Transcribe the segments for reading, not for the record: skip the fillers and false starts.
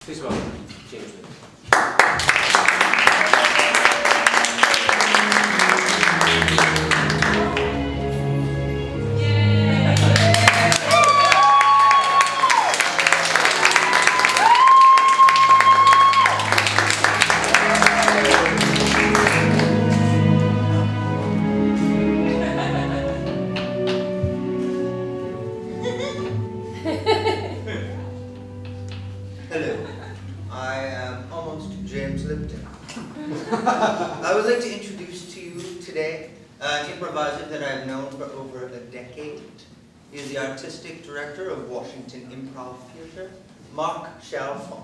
Please welcome James. Hello, I am almost James Lipton. I would like to introduce to you today an improviser that I've known for over a decade. He is the artistic director of Washington Improv Theater, Mark Chalfant.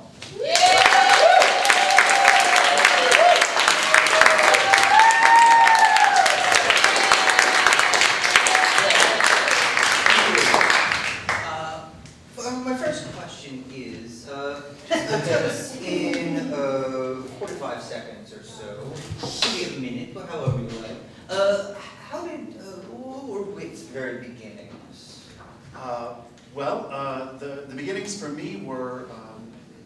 My first question is, tell us in 45 seconds or so, maybe a minute, but however you like, what were Wit's very beginnings? The beginnings for me were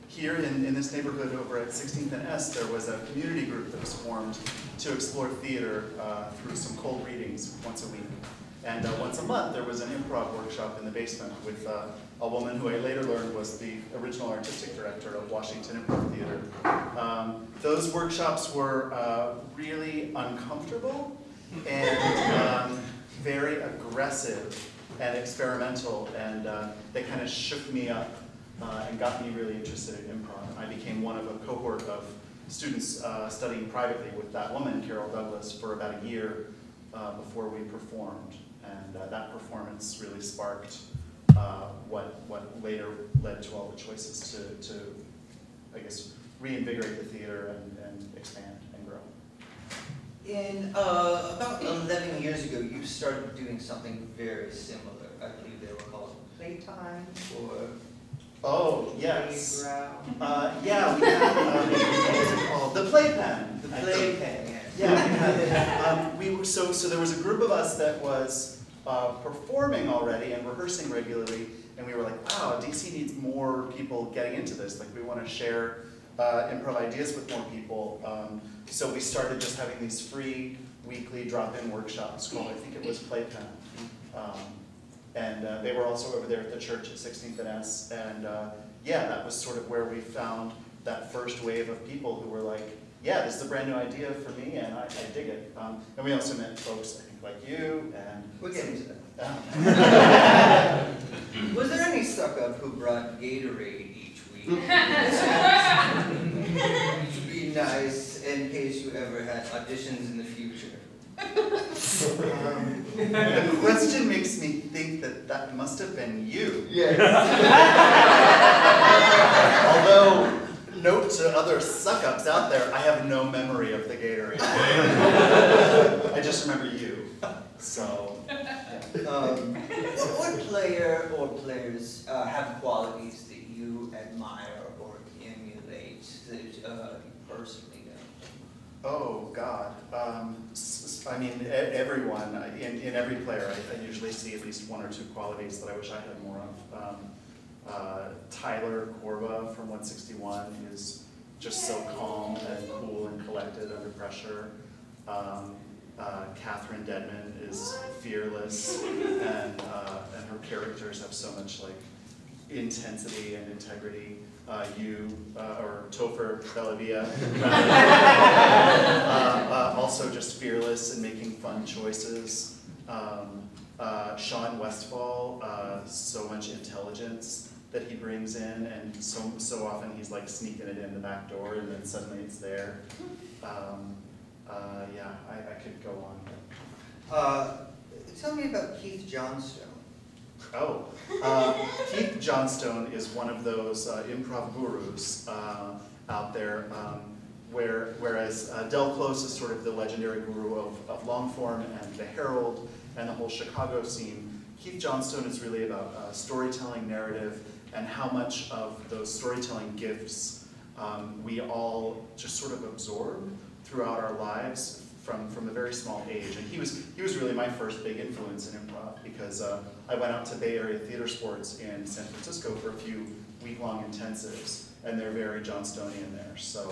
here in this neighborhood over at 16th and S. There was a community group that was formed to explore theater through some cold readings once a week. And once a month, there was an improv workshop in the basement with a woman who I later learned was the original artistic director of Washington Improv Theater. Those workshops were really uncomfortable and very aggressive and experimental, and they kind of shook me up and got me really interested in improv. I became one of a cohort of students studying privately with that woman, Carol Douglas, for about a year before we performed. And that performance really sparked what later led to all the choices to I guess, reinvigorate the theater and expand and grow. In about 11 years ago, you started doing something very similar. I believe they were called Playtime or Oh, yes. Playground. Yeah, we had, what was it called? The Playpen. The Playpen, yes. Yeah, we had, so there was a group of us that was performing already and rehearsing regularly, and we were like, wow, DC needs more people getting into this. Like, we want to share improv ideas with more people. So we started just having these free weekly drop-in workshops called, I think it was Playpen. And they were also over there at the church at 16th and S. And yeah, that was sort of where we found that first wave of people who were like, yeah, this is a brand new idea for me, and I dig it. And we also met folks, I think, like you, and... We'll get into that. Was there any suck-up who brought Gatorade each week? It would be nice in case you ever had auditions in the future. The question makes me think that must have been you. Yes. Although, note to other suck-ups out there, I have no memory of the Gatorade. I just remember you. So, yeah. What player or players have qualities that you admire or emulate that you personally know? Oh, God. I mean, everyone, in every player, I usually see at least one or two qualities that I wish I had more of. Tyler Corva from 161 is just so calm and cool and collected under pressure. Catherine Dedman is fearless, and her characters have so much like intensity and integrity. Or Topher Bellavia, also just fearless and making fun choices. Sean Westfall, so much intelligence that he brings in, and so often he's like sneaking it in the back door, and then suddenly it's there. Yeah, I could go on. Tell me about Keith Johnstone. Oh, Keith Johnstone is one of those improv gurus out there, whereas Del Close is sort of the legendary guru of long form and the Herald and the whole Chicago scene. Keith Johnstone is really about storytelling, narrative, and how much of those storytelling gifts we all just sort of absorb throughout our lives from a very small age. And he was really my first big influence in improv, because I went out to Bay Area theater sports in San Francisco for a few week-long intensives, and they're very Johnstonian there. So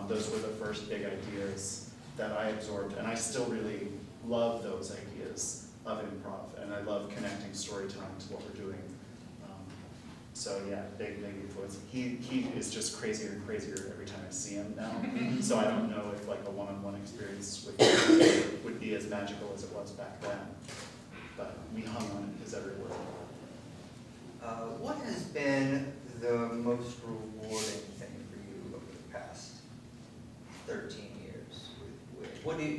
those were the first big ideas that I absorbed, and I still really love those ideas of improv, and I love connecting storytelling to what we're doing. So yeah, big influence. He is just crazier and crazier every time I see him now. So I don't know if like a one-on-one experience with him would be as magical as it was back then. But we hung on his every word. What has been the most rewarding thing for you over the past 13 years? What have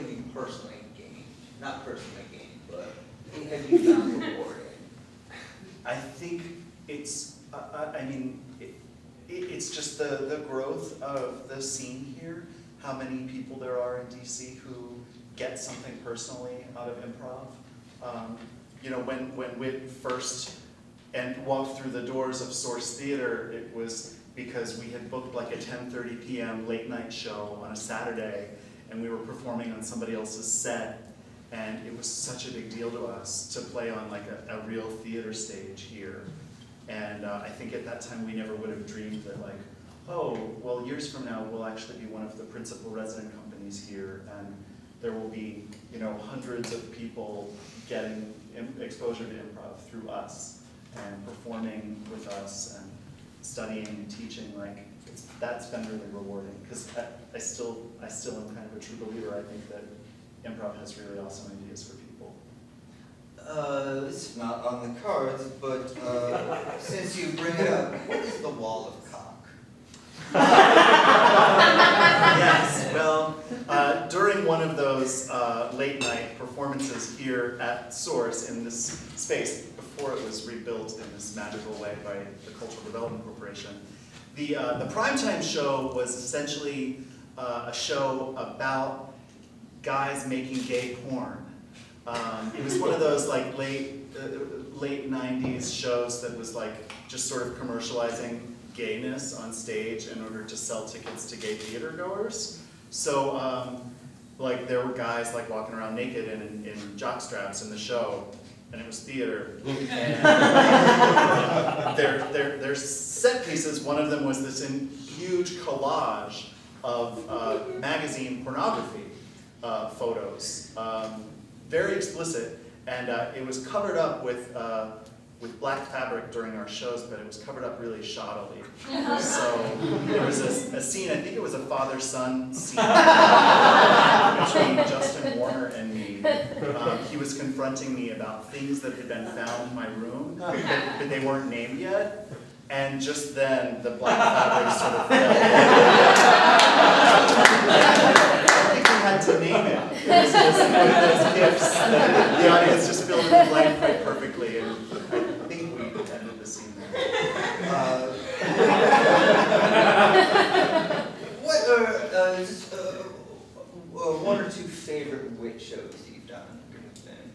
you personally gained? Not personally gained, but have you found rewarding? I think it's, it's just the growth of the scene here, how many people there are in DC who get something personally out of improv. You know, when Whit first walked through the doors of Source Theater, it was because we had booked like a 10:30 p.m. late night show on a Saturday, and we were performing on somebody else's set. And it was such a big deal to us to play on like a real theater stage here. And I think at that time we never would have dreamed that like, oh, well years from now we'll actually be one of the principal resident companies here, and there will be, you know, hundreds of people getting exposure to improv through us and performing with us and studying and teaching. Like that's been really rewarding, because I still am kind of a true believer. I think that improv has really awesome ideas for people. It's not on the cards, but since you bring it up, what is the wall of cock? Yes, well, during one of those late night performances here at Source in this space, before it was rebuilt in this magical way by the Cultural Development Corporation, the primetime show was essentially a show about guys making gay porn. It was one of those like late 90s shows that was like just sort of commercializing gayness on stage in order to sell tickets to gay theater goers. So like there were guys like walking around naked in jockstraps in the show, and it was theater. And their set pieces, one of them was this huge collage of magazine pornography photos, very explicit, and it was covered up with black fabric during our shows, but it was covered up really shoddily. So there was a scene, I think it was a father-son scene between Justin Warner and me. He was confronting me about things that had been found in my room, but they weren't named yet. And just then, the black fabric sort of fell. I think we had to name it. It was just one of those gifts that the audience just filled in the blank quite perfectly, and I think we ended the scene there. What are just, one or two favorite wit shows you've done that have been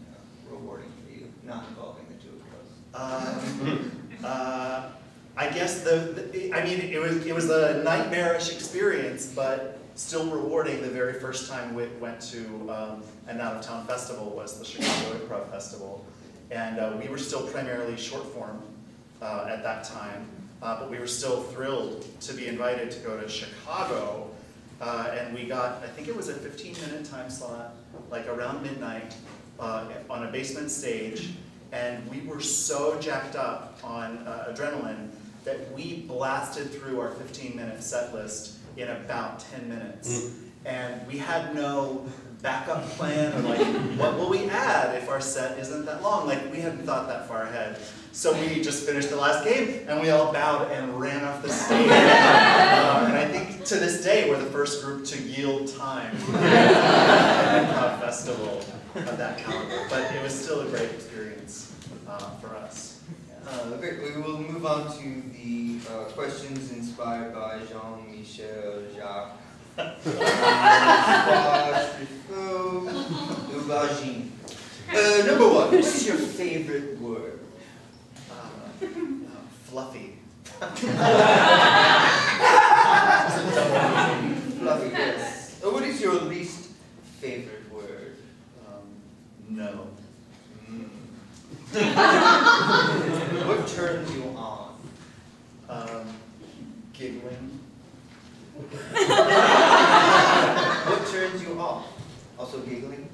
rewarding for you, not involving the two of us? I guess it was a nightmarish experience, but still rewarding. The very first time we went to an out-of-town festival was the Chicago Improv Festival, and we were still primarily short form at that time, but we were still thrilled to be invited to go to Chicago, and we got, I think it was a 15-minute time slot, like around midnight, on a basement stage, and we were so jacked up on adrenaline that we blasted through our 15-minute set list in about 10 minutes. And we had no backup plan, or like, what will we add if our set isn't that long? Like, we hadn't thought that far ahead. So we just finished the last game, and we all bowed and ran off the stage. And I think to this day, we're the first group to yield time at an improv festival of that caliber. But it was still a great experience for us. Great. We will move on to the questions inspired by Jean-Michel Jacques. Number one, what is your favorite word? Fluffy. Fluffy, yes. What is your least favorite word? No. What turns you on? Giggling. What turns you off? Also giggling?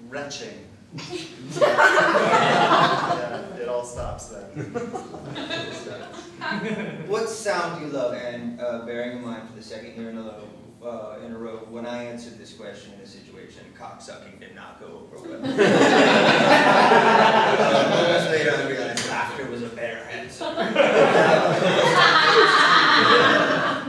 Retching. Yeah, it all stops then. What sound do you love? And bearing in mind for the second year in a row, when I answered this question in a situation, cocksucking did not go over well. Moments later, I realized laughter was a better answer.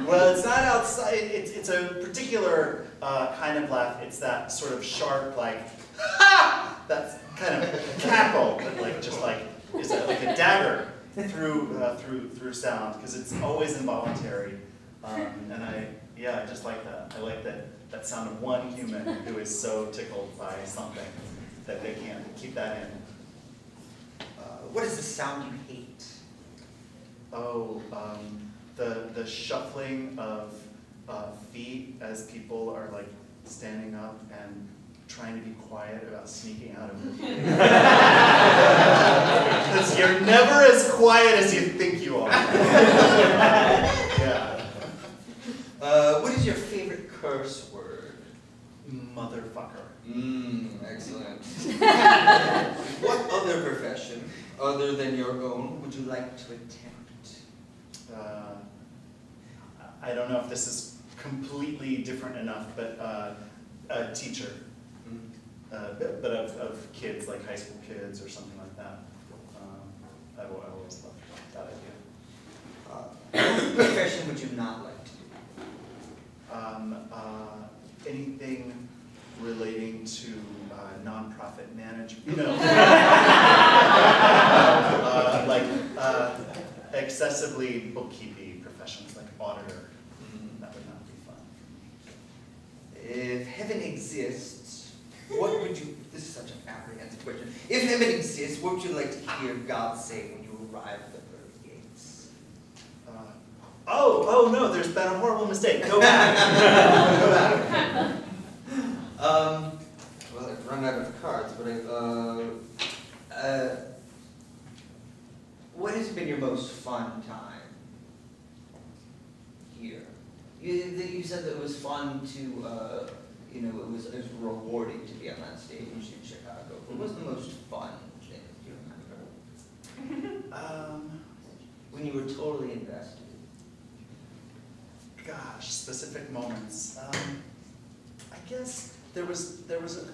Well, it's not outside. It's a particular kind of laugh. It's that sort of sharp, like ha! That's kind of cackle, but like just like is like a dagger through sound because it's always involuntary. And I just like that. I like that sound of one human who is so tickled by something that they can't keep that in. What is the sound you hate? Oh, the shuffling of feet as people are like standing up and trying to be quiet about sneaking out of it. Because you're never as quiet as you think you are. Yeah. What is your favorite curse word? Motherfucker. Excellent. What other profession, other than your own, would you like to attempt? I don't know if this is completely different enough, but a teacher. But of kids, like high school kids or something like that. I've always loved that idea. What profession would you not like to do? Anything relating to nonprofit management. No. Like excessively bookkeeping professions, like auditor. That would not be fun. If heaven exists, what would you, this is such an apprehensive question. If heaven exists, what would you like to hear God say when you arrive at the pearly gates? Oh no, there's been a horrible mistake. Go back. Go back. Well, I've run out of cards, but what has been your most fun time here? You said that it was fun to, it was rewarding to be on that stage in Chicago. What was the most fun thing you remember? When you were totally invested. Gosh, specific moments. I guess there was a.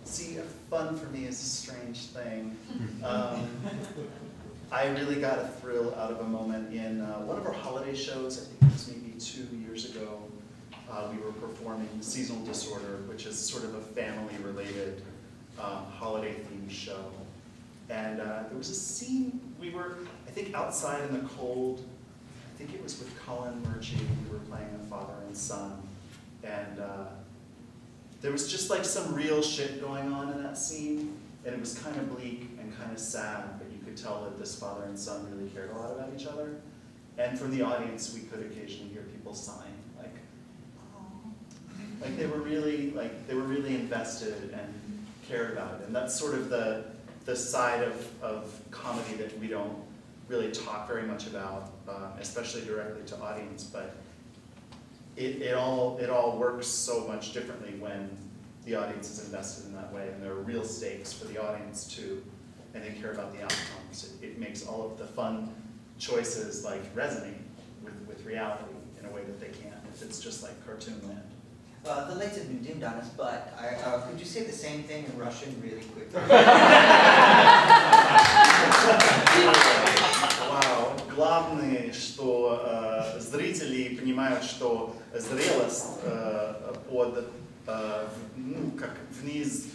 See, fun for me is a strange thing. I really got a thrill out of a moment in one of our holiday shows. I think it was maybe 2 years ago. We were performing Seasonal Disorder, which is sort of a family-related holiday-themed show. And there was a scene, we were, I think, outside in the cold. I think it was with Colin Murchie. We were playing a father and son. And there was just like some real shit going on in that scene. And it was kind of bleak and kind of sad, but you could tell that this father and son really cared a lot about each other. And from the audience, we could occasionally hear people sighing, like, oh. Like they were really invested and cared about it. And that's sort of the side of comedy that we don't really talk very much about, especially directly to audience. But it all works so much differently when the audience is invested in that way, and there are real stakes for the audience too, and they care about the outcomes. It makes all of the fun choices like resonate with reality in a way that they can't if it's just like cartoon land. The lights have been dimmed on us, but could you say the same thing in Russian really quickly? Вау. Главное, что зрители понимают, что зрелость под как вниз.